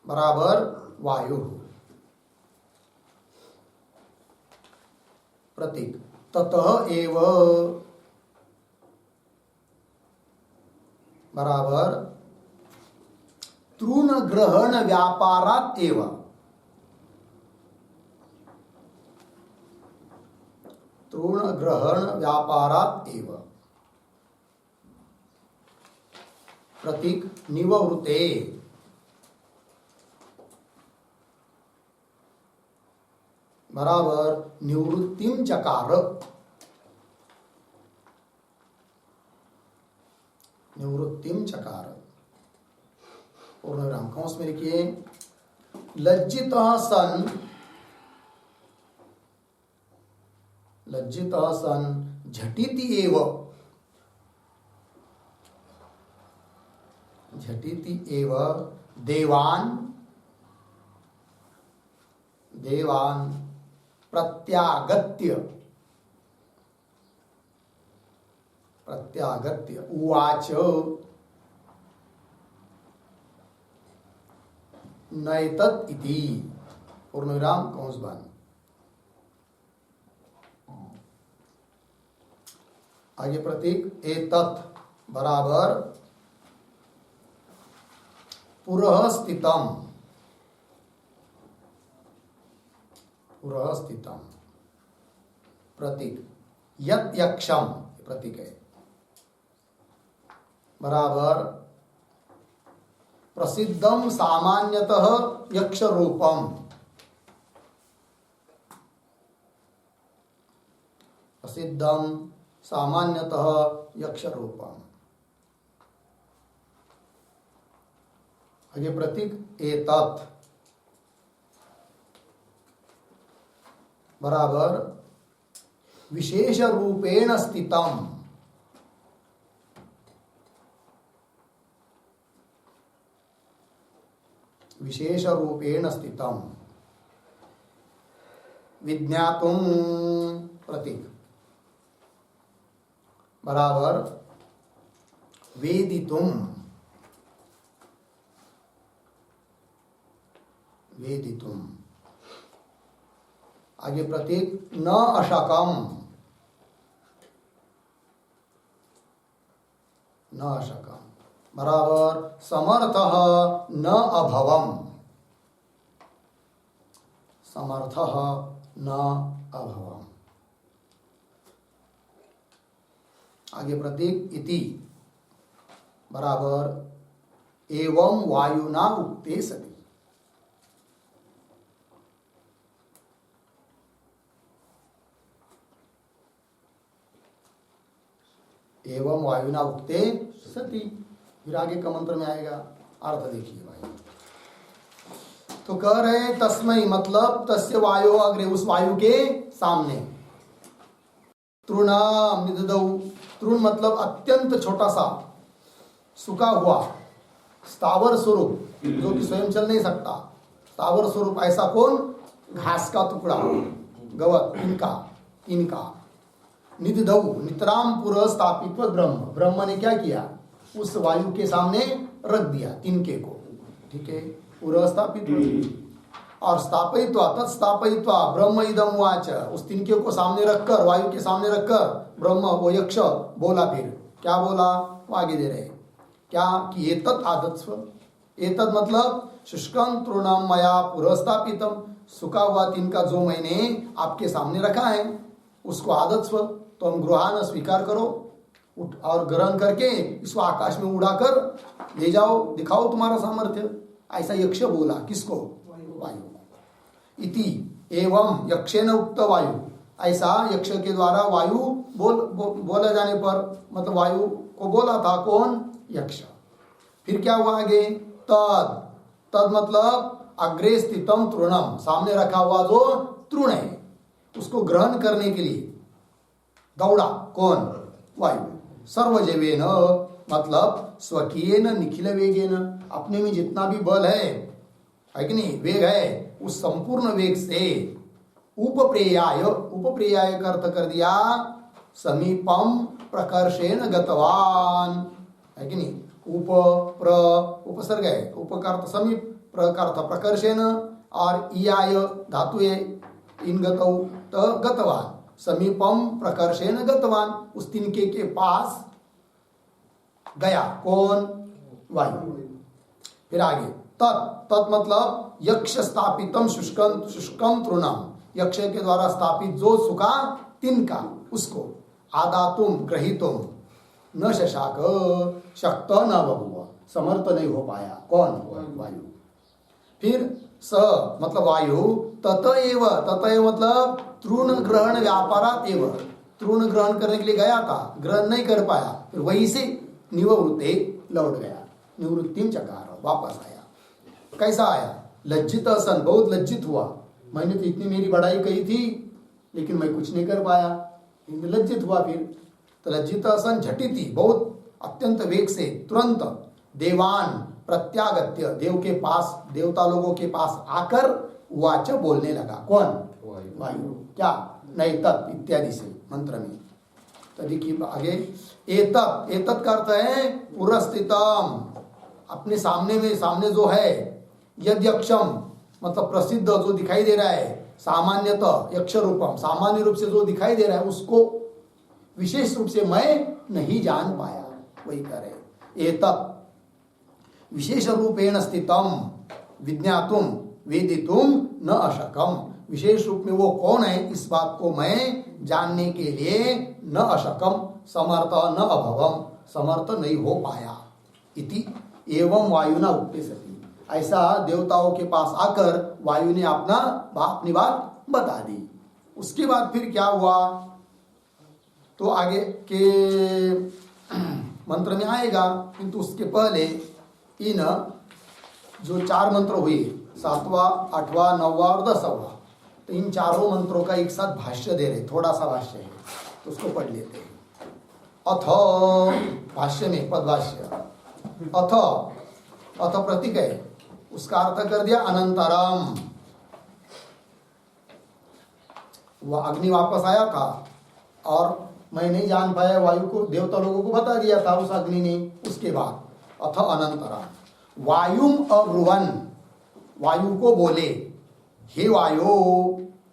बराबर वायु। प्रतीक ततः एव बराबर तृण ग्रहण व्यापारात एव, तृण ग्रहण व्यापारात एव। प्रतीक निवृते बराबर निवृत्तिम चकार, निवृत्तिम चकार। पूर्ण विराम कौंस में लिखिए लज्जितः सन, लज्जितः सन झटिति एव देवान प्रत्यागत्य उवाच नैतत् इति पूर्णविराम कंस बंद। आगे प्रतीक एतत् बराबर पुरः स्थितम प्रतीक यत् यक्षम प्रतीक है बराबर प्रसिद्धम सामान्यतः यक्ष रूपम आगे प्रतीक एतत् बराबर विशेष रूपेण स्थितम विज्ञातुम प्रतीक बराबर वेदितुम आगे प्रतीक न अशकम बराबर समर्थः न अभवम आगे प्रतीक इति बराबर एवं वायुना उक्ते सति एवं वायुना उक्ते सति। फिर आगे का मंत्र में आएगा अर्थ देखिए भाई। तो कह रहे तस्मै मतलब तस्य वायु अग्रे उस वायु के सामने तृणाम निददौ तृण मतलब अत्यंत छोटा सा सूखा हुआ स्थावर स्वरूप जो कि स्वयं चल नहीं सकता स्थावर स्वरूप ऐसा कौन घास का टुकड़ा गवत इनका निददौ नितराम पुरः स्थापित ब्रह्म ने क्या किया उस वायु के सामने रख दिया तिनके को। ठीक है पुरः स्थापित और स्थापयित्वा तत्स्थापयित्वा ब्रह्म इदम वाच उस तिनके को सामने रखकर वायु के सामने रखकर ब्रह्म वो यक्ष बोला। फिर क्या बोला वो आगे दे रहे क्या कि एतत् आदत्स्व एतत् मतलब शुष्कं तृणम मया पुरः स्थापितम सूखा हुआ तिनका जो मैंने आपके सामने रखा है उसको आदत्स्व तो हम गृहान स्वीकार करो और ग्रहण करके इसको आकाश में उड़ाकर ले जाओ दिखाओ तुम्हारा सामर्थ्य। ऐसा यक्ष बोला किसको वायु इति एवं यक्षेन उक्त वायु ऐसा यक्ष के द्वारा वायु बोला जाने पर मतलब वायु को बोला था कौन यक्ष। फिर क्या हुआ आगे तद मतलब अग्रे स्थितम तृणम सामने रखा हुआ जो तृण है उसको ग्रहण करने के लिए दौड़ा कौन वायु सर्वजवेन मतलब स्वकीयेन निखिल वेगेन अपने में जितना भी बल है कि नहीं वेग है उस संपूर्ण वेग से उपप्रेयाय का अर्थ कर दिया समीपम प्रकर्षेण गतवान है कि नहीं उपसर्ग है उपकर्त समीप प्रकर्त प्रकर्षेण और इयाय धातु है इन गतौ त गतवान समीपम प्रकर्षेण गतवान उस तिनके के पास गया कौन वायु। फिर आगे तत् मतलब यक्ष स्थापितम शुष्कम तृणम यक्ष के द्वारा स्थापित जो सूखा तिनका उसको आदातुम ग्रहीतुम न शशाक शक्त न बभुव समर्थ नहीं हो पाया कौन वायु। फिर स मतलब वायु ततएव मतलब तृण ग्रहण व्यापारात एव तृण ग्रहण करने के लिए गया था ग्रहण नहीं कर पाया फिर वहीं से निवृत्ते लौट गया निवृत्तिम चकार वापस आया। कैसा आया लज्जित सन बहुत लज्जित हुआ मैंने तो इतनी मेरी बड़ाई कही थी लेकिन मैं कुछ नहीं कर पाया लज्जित हुआ फिर। तो लज्जित सन झटिति, बहुत अत्यंत वेग से तुरंत देवान प्रत्यागत्य, देव के पास, देवता लोगों के पास आकर वाच बोलने लगा। कौन? वायु। क्या? नहीं तत् इत्यादि से मंत्र में। तो देखिए आगे, एतत्, एतत् का अर्थ है पुरस्थितम, अपने सामने में, सामने जो है, यद यक्षम मतलब प्रसिद्ध जो दिखाई दे रहा है, सामान्यतः यक्ष रूपम, सामान्य रूप से जो दिखाई दे रहा है उसको विशेष रूप से मैं नहीं जान पाया, वही कह रहे। एतत् विशेष रूपेण स्थितम विज्ञातुम वेदितुम न अशकम, विशेष रूप में वो कौन है इस बात को मैं जानने के लिए न अशकम, समर्थ न अभवम, समर्थ नहीं हो पाया। इति एवं वायुना उक्ते सति, ऐसा देवताओं के पास आकर वायु ने अपनी बात बता दी। उसके बाद फिर क्या हुआ तो आगे के मंत्र में आएगा, किंतु उसके पहले इन जो 4 मंत्र हुए, 7वां, 8वां, 9वां और 10वां, तो इन चारों मंत्रों का एक साथ भाष्य दे रहे, थोड़ा सा भाष्य है तो उसको पढ़ लेते हैं। अथ, भाष्य में पदभाष्य, अथ, अथ प्रतीक है, उसका अर्थ कर दिया अनंतरम। वह अग्नि वापस आया था और मैं नहीं जान पाया, वायु को, देवता लोगों को बता दिया था उस अग्नि ने। उसके बाद अथ अनंतरम वायुम अब्रुवन, वायु को बोले, हे वायु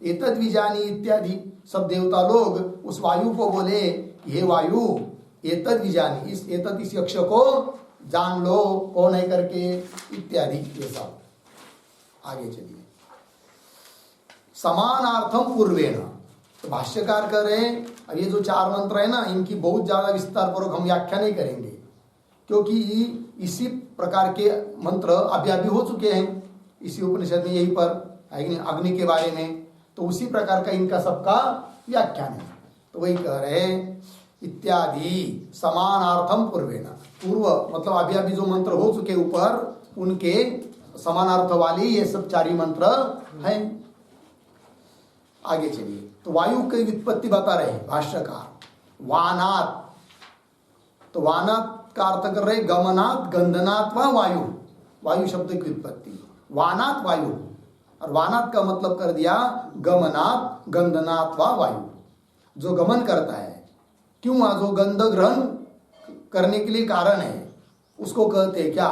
एतद् विजानी इत्यादि, सब देवता लोग उस वायु को बोले, हे वायु एतद् विजानी, इस एतद्, इस यक्ष को जान लो कौन है करके, इत्यादि। ये सब आगे चलिए। समानार्थम पूर्वेण, तो भाष्यकार कर रहे हैं, अब ये जो 4 मंत्र है ना, इनकी बहुत ज्यादा विस्तार पूर्वक हम व्याख्या नहीं करेंगे, क्योंकि इसी प्रकार के मंत्र अभी हो चुके हैं इसी उपनिषद में, यहीं पर अग्नि के बारे में, तो उसी प्रकार का इनका सबका व्याख्यान है। तो वही कह रहे हैं इत्यादि समानार्थम पूर्वेण, पूर्व मतलब अभी जो मंत्र हो चुके ऊपर, उनके समानार्थ वाली ये सब 4 मंत्र हैं। आगे चलिए, तो वायु की व्युत्पत्ति बता रहे भाष्यकार। वानात, तो वानात का अर्थ कर रहे गमनात् गंधनात् व वायु, वायु शब्द की उत्पत्ति वानात् वायु, और वानात् का मतलब कर दिया गमनात् गंधनात् व वायु, जो गमन करता है। क्यों? जो गंध ग्रहण करने के लिए कारण है उसको कहते हैं क्या?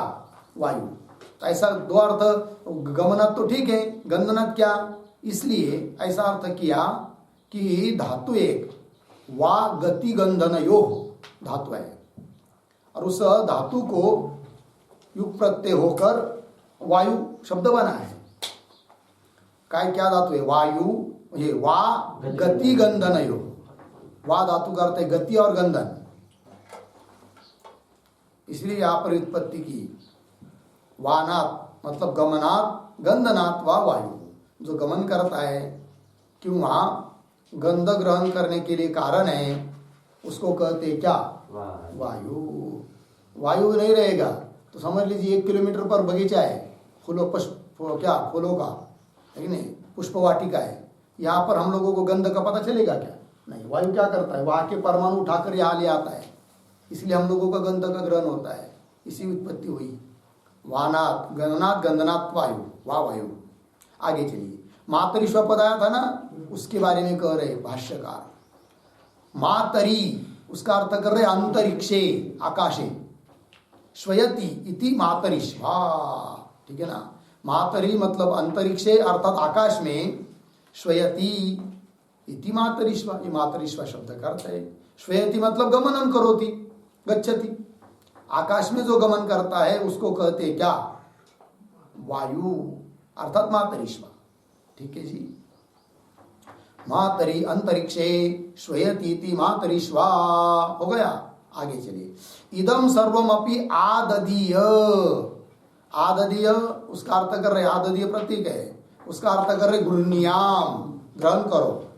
वायु। तो ऐसा 2 अर्थ, गमनात् तो ठीक है, गंधनात् क्या, इसलिए ऐसा अर्थ किया कि धातु एक वा गति गंधनयो धातु है, और उस धातु को युग प्रत्यय होकर वायु शब्द बना है। क्या धातु है? वायु, ये वा गति गंधनयो, वा धातु का अर्थ है गति और गंधन, इसलिए यहां पर उत्पत्ति की। वानात् मतलब गमनात् गंधनात् वा वायु, जो गमन करता है, क्यों? वहां गंध ग्रहण करने के लिए कारण है, उसको कहते हैं क्या? वायु। वायु नहीं रहेगा तो समझ लीजिए 1 किलोमीटर पर बगीचा है, फूलों क्या फूलों का है कि नहीं, पुष्प वाटिका है, यहाँ पर हम लोगों को गंध का पता चलेगा क्या? नहीं। वायु क्या करता है? वहां के परमाणु उठाकर यहाँ ले आता है, इसलिए हम लोगों का गंध का ग्रहण होता है, इसी उत्पत्ति हुई। वानात् गंधनात् गंधनात् वायु, वाह वायु। आगे चलिए, मातरिश्व पद आया था ना, उसके बारे में कह रहे भाष्यकार। मातरी, उसका अर्थ कर रहे अंतरिक्षे, आकाशे, श्वयति इति मातरिश्वा, ठीक है ना। मातरी मतलब अंतरिक्षे अर्थात आकाश में, श्वयति इति मातरिश्वा, ये मातरिश्वा शब्द का अर्थ है। श्वयति मतलब गमनम करोति, गच्छति, आकाश में जो गमन करता है उसको कहते हैं क्या? वायु, अर्थात मातरिश्वा, ठीक है जी। मातरी अंतरिक्षे श्वयतीति मातरिश्वा हो गया। आगे चलिए, इदम सर्वमपि आददीय, आददीय उसका अर्थ कर रहे, आददीय प्रतीक है, उसका अर्थ कर रहे गृह्णीयाम, ग्रहण करो।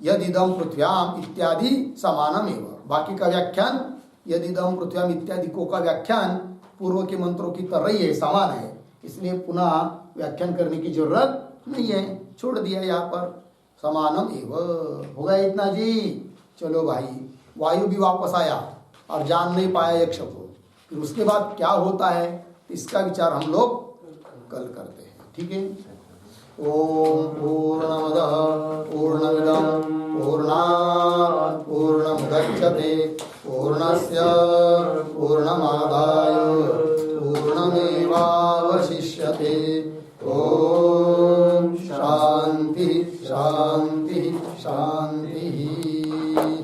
यदिदम पृथ्व्याम इत्यादि समानम एव, बाकी का व्याख्यान यदिदम पृथ्व्याम इत्यादि को का व्याख्यान पूर्व के मंत्रों की तरह ही है, समान है, इसलिए पुनः व्याख्यान करने की जरूरत नहीं है, छोड़ दिया यहाँ पर। समानम एव। हो गया इतना जी। चलो भाई, वायु भी वापस आया और जान नहीं पाया यक्ष को। फिर उसके बाद क्या होता है इसका विचार हम लोग कल करते हैं। ठीक है। ओम